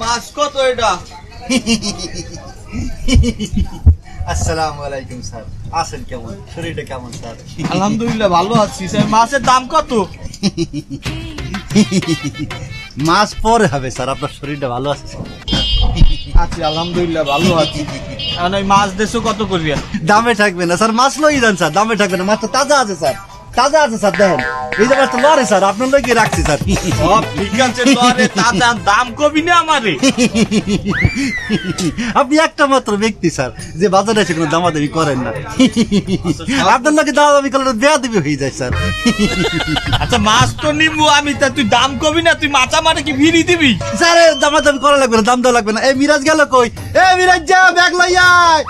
মাছ কত এটা? আসসালামু আলাইকুম স্যার, আছেন কেমন? শরীরটা কেমন স্যার? আলহামদুলিল্লাহ ভালো আছি স্যার। মাছের দাম কত? মাছ পরে হবে স্যার, আপনার শরীরটা ভালো আছে স্যার? আছি আলহামদুলিল্লাহ ভালো আছি। এখন ওই মাছ দেশো কত করিয়া? দামে থাকবে না স্যার, মাছ লই যান স্যার, দামে থাকবে না। মাছটা তাজা আছে স্যার, তাজা আছে স্যার। দেখেন এই যে মাছটা লড়ে স্যার, আপনার লইকে রাখছি স্যার। সব ঠিক আছে তোরে, তাজা দাম কবি না আমারে। আপনি একটা মাত্র ব্যক্তি স্যার যে বাজারে এসে কোনো দামাদামি করেন না। আপনার লোকে দামাদামি করলে বেয়াদবি হয়ে যায় স্যার। আচ্ছা মাছ তো নিবো আমি, তা তুই দাম কবি না, তুই মাছ আমারে কি ফিরি দিবি? স্যার দামাদামি করা লাগবে না, দাম দেওয়া লাগবে না। এই মিরাজ গেল কই? এ মিরাজ যা ব্যাগ লই আয়।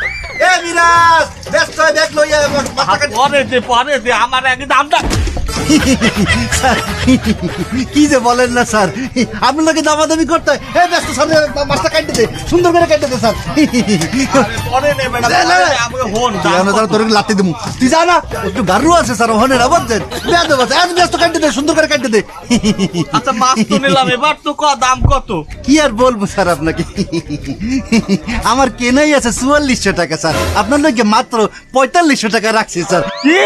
এ মিরাজ ব্যস্ত হয়ে ব্যাগ লই আয়। পরে দে আমার আগে দামটা। স্যার, কি যে বলেন না স্যার, আপনার লোকে দামাদামি করতে হয়। এ ব্যস্ত স্যার, মাছটা কাটতে দে, সুন্দর করে কাটতে দে স্যার। পরে নে বেটা, না, না, না। আমাকে হন তুই জানো স্যার, তোর লাত্তি দিমু। তুই যা না, একটু গারু আছে স্যার, ওখানে না বুঝছেন? বেয়াদব আছে, এত ব্যস্ত কাটতে দে, সুন্দর করে কাটতে দে। আচ্ছা মাছ তো নিলাম, এবার তো দাম কত? কি আর বলবো স্যার আপনাকে, আমার কেনাই আছে 4400 টাকা স্যার, আপনার লোকে মাত্র 4500 টাকা রাখছি স্যার। কি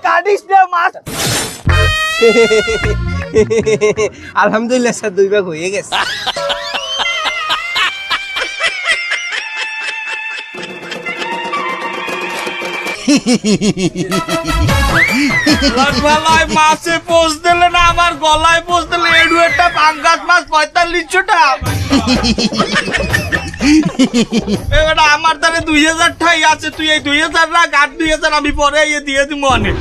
কাটিস না মাছ? আলহামদুলিল্লাহ স্যার, 2 ভাগ হয়ে গেছে। গলায় মাছে পোষ দিলে না, আমার গলায় পোষ দিলে। এডু একটা পাঙ্গাস মাছ 4500 টাকা। এবার আমার দ্বারা 2000 ঠাই আছে, তুই এই 2000 রাখ, আর 2000 আমি পরে দিয়ে দিব অনেক।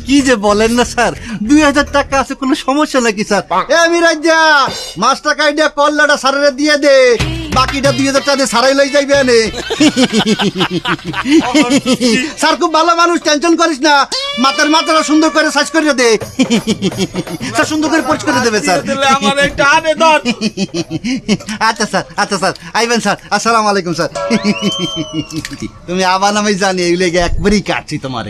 কি যে বলেন না স্যার, 2000 টাকা আছে, কোনো সমস্যা নাকি স্যার? এ মিরাজ যা, মাছটা কাইডিয়া কল্লাটা সারারে দিয়ে দে, বাকিটা 2000 টাকা দিয়ে সারাই লই যাইবে আনে। স্যার খুব ভালো মানুষ, টেনশন করিস না, মাথাটা সুন্দর করে সাইজ করে দে স্যার, সুন্দর করে পরিষ্কার করে দেবে স্যার। দিলে আমার একটা আনে ধর। আচ্ছা স্যার, আচ্ছা স্যার, আইবেন স্যার। আসসালামু আলাইকুম স্যার। তুমি আবার আমি জানি এগুলো একবারই কাটছি তোমার।